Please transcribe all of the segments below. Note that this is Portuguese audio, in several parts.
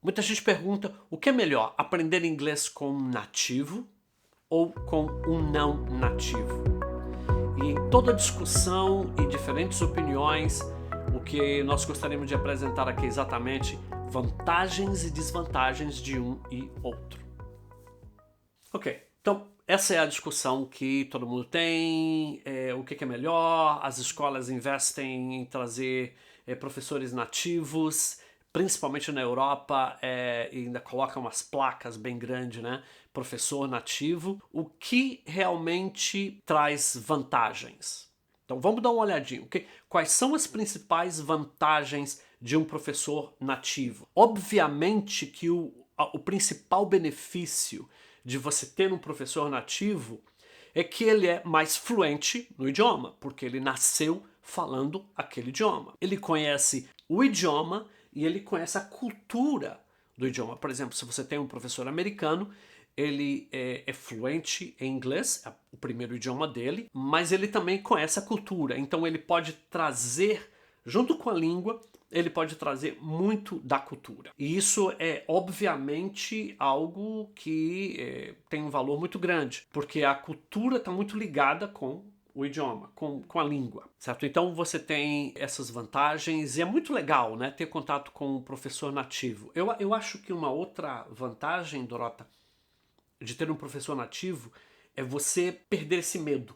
Muita gente pergunta o que é melhor, aprender inglês com um nativo ou com um não nativo? E em toda discussão e diferentes opiniões, o que nós gostaríamos de apresentar aqui é exatamente vantagens e desvantagens de um e outro. Ok, então essa é a discussão que todo mundo tem, o que é melhor, as escolas investem em trazer professores nativos, principalmente na Europa, e ainda colocam umas placas bem grandes, né? Professor nativo, o que realmente traz vantagens. Então vamos dar uma olhadinha, ok? Quais são as principais vantagens de um professor nativo? Obviamente que o principal benefício de você ter um professor nativo é que ele é mais fluente no idioma, porque ele nasceu falando aquele idioma. Ele conhece o idioma e ele conhece a cultura do idioma. Por exemplo, se você tem um professor americano, ele é fluente em inglês, é o primeiro idioma dele, mas ele também conhece a cultura, então ele pode trazer, junto com a língua, ele pode trazer muito da cultura. E isso é obviamente algo que tem um valor muito grande, porque a cultura está muito ligada com o idioma, com a língua, certo? Então você tem essas vantagens e é muito legal, né, ter contato com um professor nativo. Eu acho que uma outra vantagem, Dorota, de ter um professor nativo é você perder esse medo.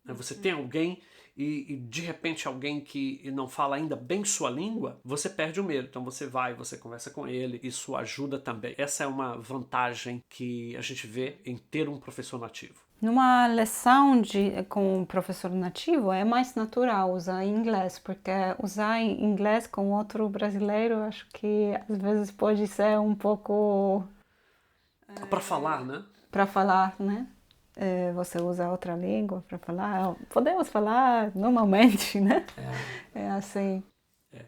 Você tem alguém e de repente alguém que não fala ainda bem sua língua, você perde o medo. Então você vai, você conversa com ele, isso ajuda também. Essa é uma vantagem que a gente vê em ter um professor nativo. Numa lição com um professor nativo é mais natural usar inglês, porque usar inglês com outro brasileiro acho que às vezes pode ser um pouco Para falar, né? para falar, né? Você usa outra língua para falar, podemos falar normalmente, né? É assim.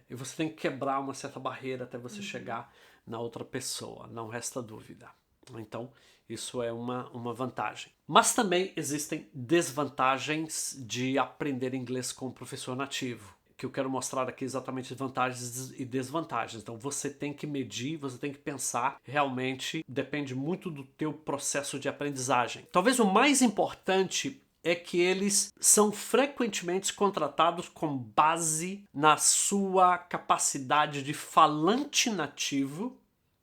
E você tem que quebrar uma certa barreira até você chegar na outra pessoa, não resta dúvida. Então, isso é uma vantagem. Mas também existem desvantagens de aprender inglês com um professor nativo, que eu quero mostrar aqui exatamente vantagens e desvantagens. Então você tem que medir, você tem que pensar, realmente depende muito do teu processo de aprendizagem. Talvez o mais importante é que eles são frequentemente contratados com base na sua capacidade de falante nativo,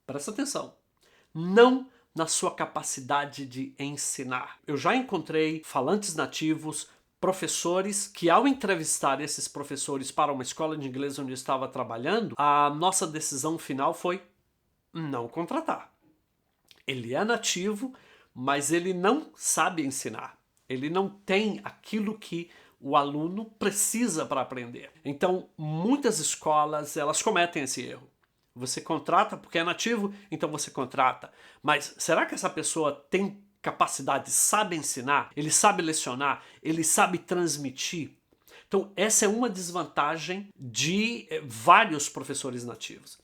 presta atenção, não na sua capacidade de ensinar. Eu já encontrei falantes nativos, professores que, ao entrevistar esses professores para uma escola de inglês onde eu estava trabalhando, a nossa decisão final foi não contratar. Ele é nativo, mas ele não sabe ensinar. Ele não tem aquilo que o aluno precisa para aprender. Então, muitas escolas, elas cometem esse erro. Você contrata porque é nativo, então você contrata. Mas será que essa pessoa tem capacidade, sabe ensinar? Ele sabe lecionar? Ele sabe transmitir? Então, essa é uma desvantagem de vários professores nativos.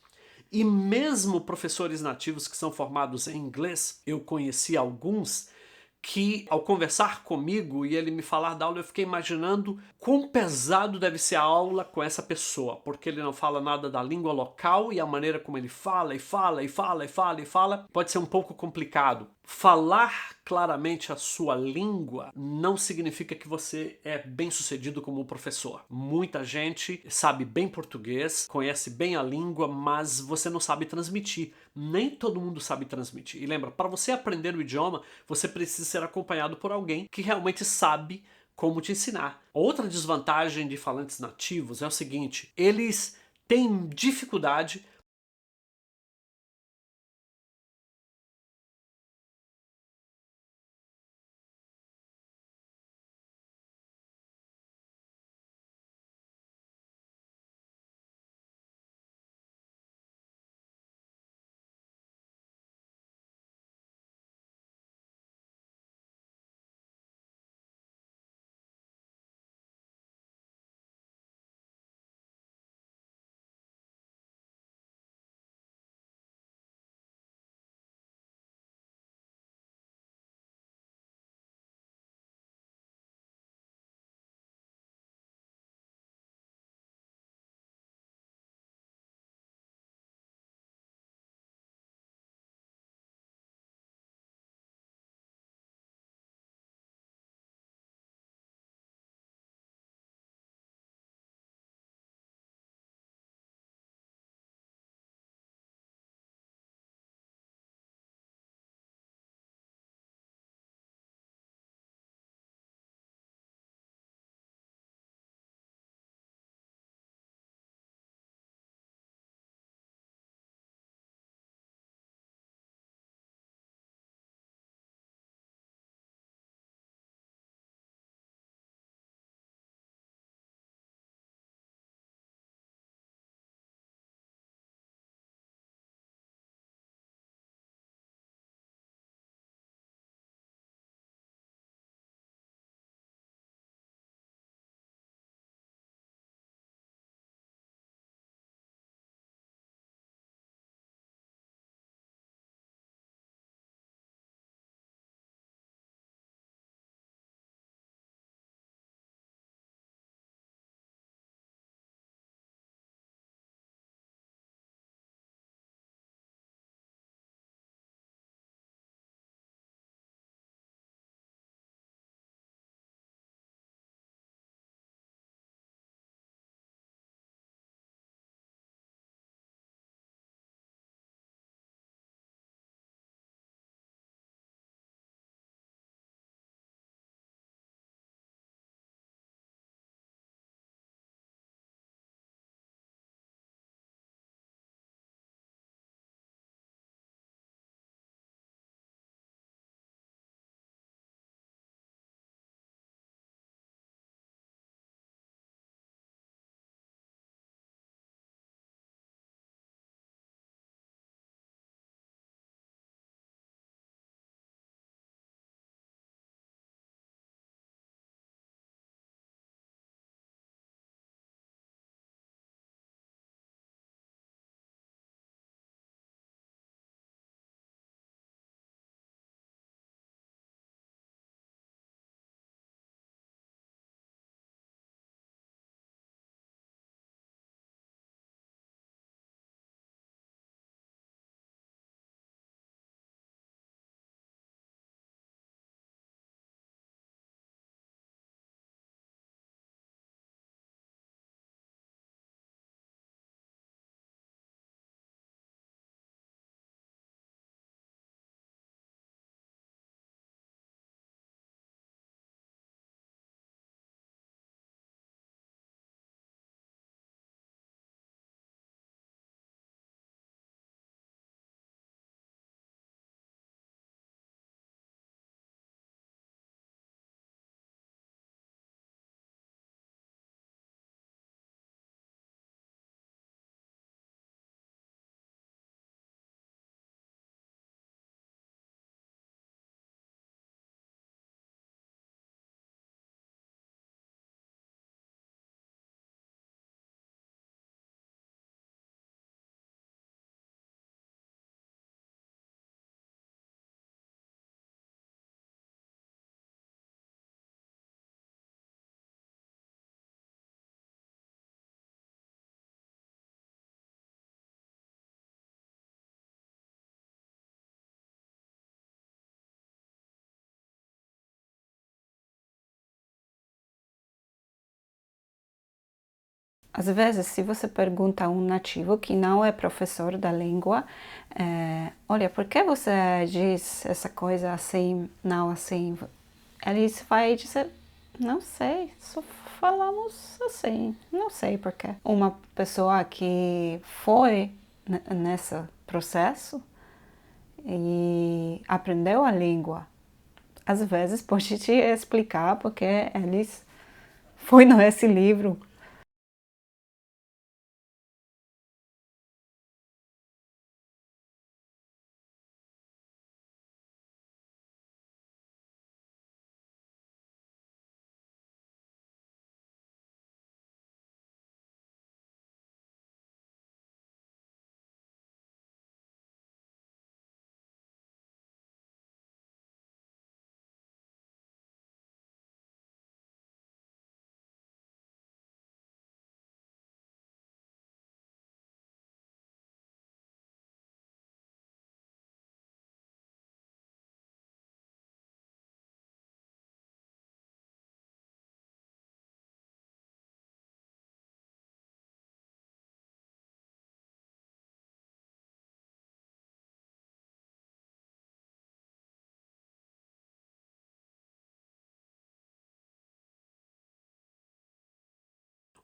E mesmo professores nativos que são formados em inglês, eu conheci alguns que, ao conversar comigo e ele me falar da aula, eu fiquei imaginando quão pesado deve ser a aula com essa pessoa, porque ele não fala nada da língua local e a maneira como ele fala e fala e fala e fala e fala pode ser um pouco complicado. Falar claramente a sua língua não significa que você é bem sucedido como professor. Muita gente sabe bem português, conhece bem a língua, mas você não sabe transmitir. Nem todo mundo sabe transmitir. E lembra, para você aprender o idioma, você precisa ser acompanhado por alguém que realmente sabe como te ensinar. Outra desvantagem de falantes nativos é o seguinte: eles têm dificuldade às vezes, se você pergunta a um nativo que não é professor da língua, olha, por que você diz essa coisa assim, não assim? Eles vai dizer, não sei, só falamos assim, não sei por quê. Uma pessoa que foi nesse processo e aprendeu a língua, às vezes pode te explicar porque eles foi nesse livro.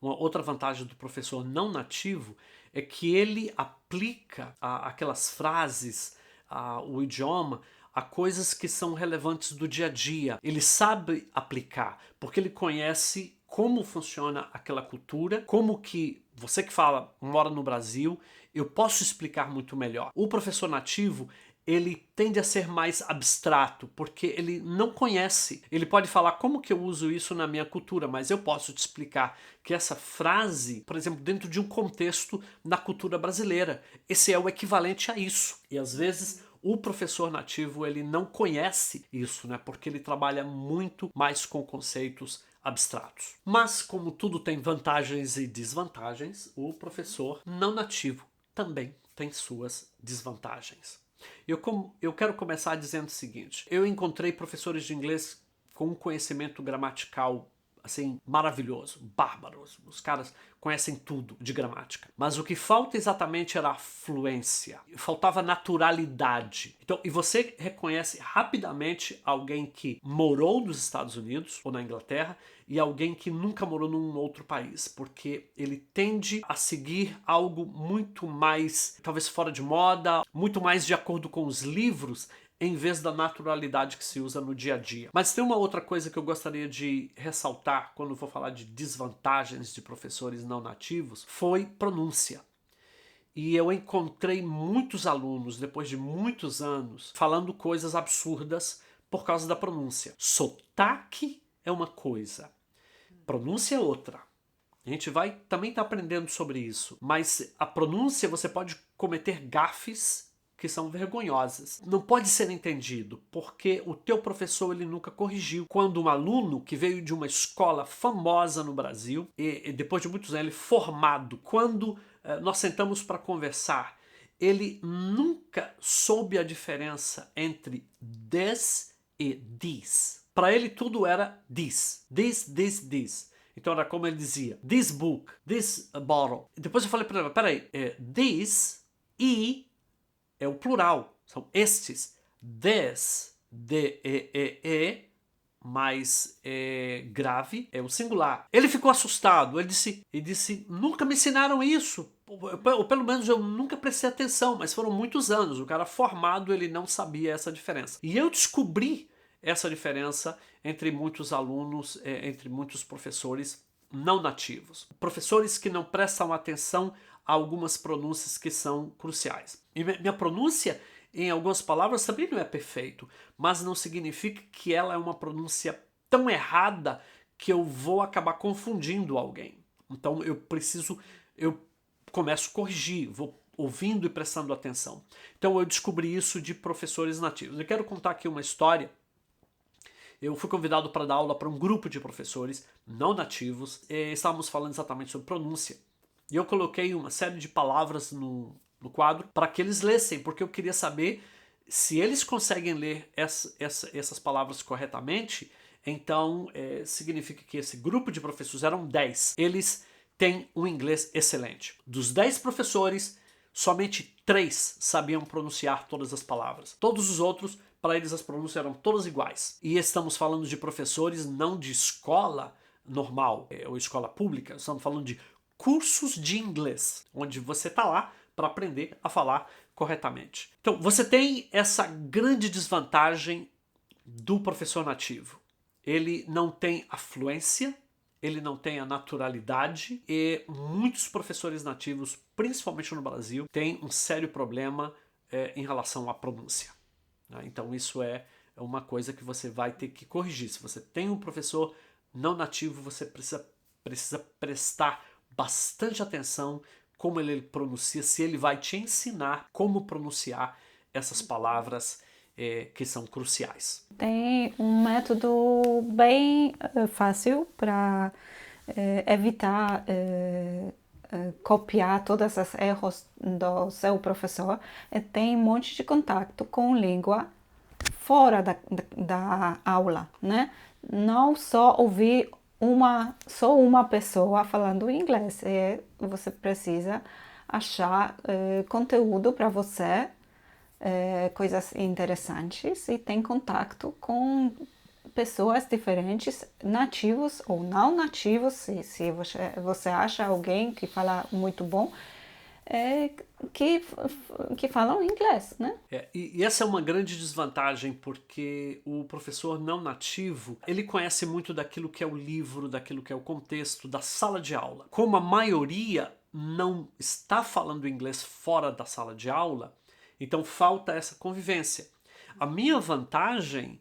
Uma outra vantagem do professor não nativo é que ele aplica aquelas frases, o idioma, a coisas que são relevantes do dia a dia. Ele sabe aplicar, porque ele conhece como funciona aquela cultura, como que você que fala, mora no Brasil, eu posso explicar muito melhor. O professor nativo, ele tende a ser mais abstrato, porque ele não conhece. Ele pode falar como que eu uso isso na minha cultura, mas eu posso te explicar que essa frase, por exemplo, dentro de um contexto na cultura brasileira, esse é o equivalente a isso. E às vezes o professor nativo ele não conhece isso, né? Porque ele trabalha muito mais com conceitos abstratos. Mas como tudo tem vantagens e desvantagens, o professor não nativo também tem suas desvantagens. Eu quero começar dizendo o seguinte: eu encontrei professores de inglês com um conhecimento gramatical assim maravilhoso, bárbaros. Os caras conhecem tudo de gramática. Mas o que falta exatamente era a fluência. Faltava naturalidade. Então, e você reconhece rapidamente alguém que morou nos Estados Unidos ou na Inglaterra e alguém que nunca morou num outro país, porque ele tende a seguir algo muito mais, talvez fora de moda, muito mais de acordo com os livros, em vez da naturalidade que se usa no dia a dia. Mas tem uma outra coisa que eu gostaria de ressaltar quando for falar de desvantagens de professores não nativos, foi pronúncia. E eu encontrei muitos alunos, depois de muitos anos, falando coisas absurdas por causa da pronúncia. Sotaque é uma coisa, pronúncia é outra. A gente vai também estar aprendendo sobre isso. Mas a pronúncia você pode cometer gafes que são vergonhosas. Não pode ser entendido, porque o teu professor ele nunca corrigiu. Quando um aluno que veio de uma escola famosa no Brasil, e depois de muitos anos ele formado, quando nós sentamos para conversar, ele nunca soube a diferença entre this e this. Para ele tudo era this. This. Então era como ele dizia, this book, this bottle. Depois eu falei para ele, peraí, this e é o plural, são estes. This, D-E-E-E, mais grave, é o singular. Ele ficou assustado, ele disse, nunca me ensinaram isso. Ou pelo menos eu nunca prestei atenção, mas foram muitos anos. O cara formado, ele não sabia essa diferença. E eu descobri essa diferença entre muitos alunos, entre muitos professores não nativos. Professores que não prestam atenção a algumas pronúncias que são cruciais. E minha pronúncia, em algumas palavras, também não é perfeito, mas não significa que ela é uma pronúncia tão errada que eu vou acabar confundindo alguém. Então eu começo a corrigir, vou ouvindo e prestando atenção. Então eu descobri isso de professores nativos. Eu quero contar aqui uma história. Eu fui convidado para dar aula para um grupo de professores não nativos e estávamos falando exatamente sobre pronúncia. E eu coloquei uma série de palavras no quadro para que eles lessem, porque eu queria saber se eles conseguem ler essas palavras corretamente. Então significa que esse grupo de professores, eram 10, eles tem um inglês excelente. Dos 10 professores, somente 3 sabiam pronunciar todas as palavras. Todos os outros, para eles as pronúncias eram todas iguais. E estamos falando de professores não de escola normal ou escola pública, estamos falando de cursos de inglês, onde você está lá para aprender a falar corretamente. Então, você tem essa grande desvantagem do professor nativo. Ele não tem a fluência, ele não tem a naturalidade e muitos professores nativos, principalmente no Brasil, têm um sério problema em relação à pronúncia. Então isso é uma coisa que você vai ter que corrigir. Se você tem um professor não nativo, você precisa prestar bastante atenção como ele pronuncia, se ele vai te ensinar como pronunciar essas palavras que são cruciais. Tem um método bem fácil para evitar copiar todos os erros do seu professor. Tem um monte de contato com língua fora da aula, né? Não só ouvir só uma pessoa falando inglês. Você precisa achar conteúdo para você, coisas interessantes, e tem contato com pessoas diferentes, nativos ou não nativos, se você acha alguém que fala muito bom, que falam inglês, né? E essa é uma grande desvantagem, porque o professor não nativo, ele conhece muito daquilo que é o livro, daquilo que é o contexto, da sala de aula. Como a maioria não está falando inglês fora da sala de aula, então falta essa convivência. A minha vantagem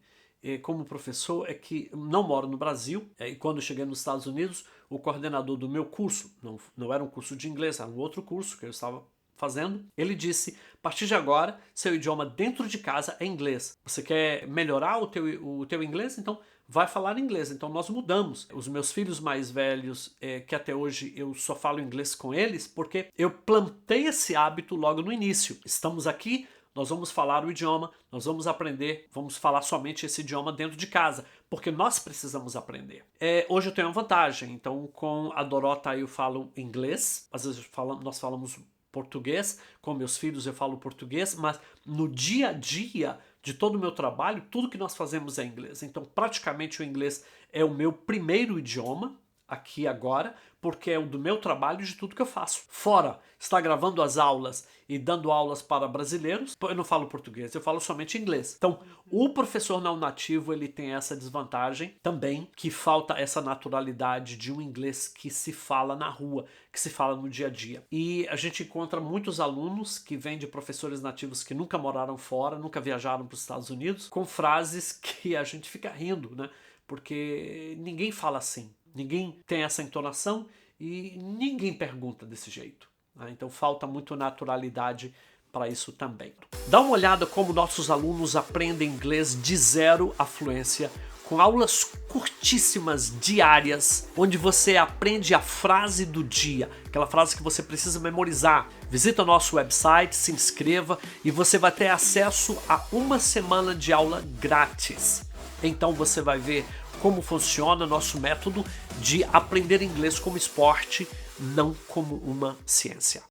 como professor é que não moro no Brasil, e quando eu cheguei nos Estados Unidos, o coordenador do meu curso, não era um curso de inglês, era um outro curso que eu estava fazendo, ele disse: a partir de agora, seu idioma dentro de casa é inglês. Você quer melhorar o teu inglês? Então vai falar inglês. Então nós mudamos. Os meus filhos mais velhos, que até hoje eu só falo inglês com eles, porque eu plantei esse hábito logo no início. Estamos aqui, nós vamos falar o idioma, nós vamos aprender, vamos falar somente esse idioma dentro de casa, porque nós precisamos aprender. Hoje eu tenho uma vantagem, então com a Dorota eu falo inglês, às vezes nós falamos português, com meus filhos eu falo português, mas no dia a dia de todo o meu trabalho, tudo que nós fazemos é inglês. Então praticamente o inglês é o meu primeiro idioma, aqui agora, porque é o do meu trabalho e de tudo que eu faço. Fora estar gravando as aulas e dando aulas para brasileiros, eu não falo português, eu falo somente inglês. Então, o professor não nativo, ele tem essa desvantagem também, que falta essa naturalidade de um inglês que se fala na rua, que se fala no dia a dia. E a gente encontra muitos alunos que vêm de professores nativos que nunca moraram fora, nunca viajaram para os Estados Unidos, com frases que a gente fica rindo, né? Porque ninguém fala assim. Ninguém tem essa entonação e ninguém pergunta desse jeito. Né? Então falta muito naturalidade para isso também. Dá uma olhada como nossos alunos aprendem inglês de zero à fluência, com aulas curtíssimas, diárias, onde você aprende a frase do dia, aquela frase que você precisa memorizar. Visita o nosso website, se inscreva e você vai ter acesso a uma semana de aula grátis. Então você vai ver como funciona nosso método de aprender inglês como esporte, não como uma ciência.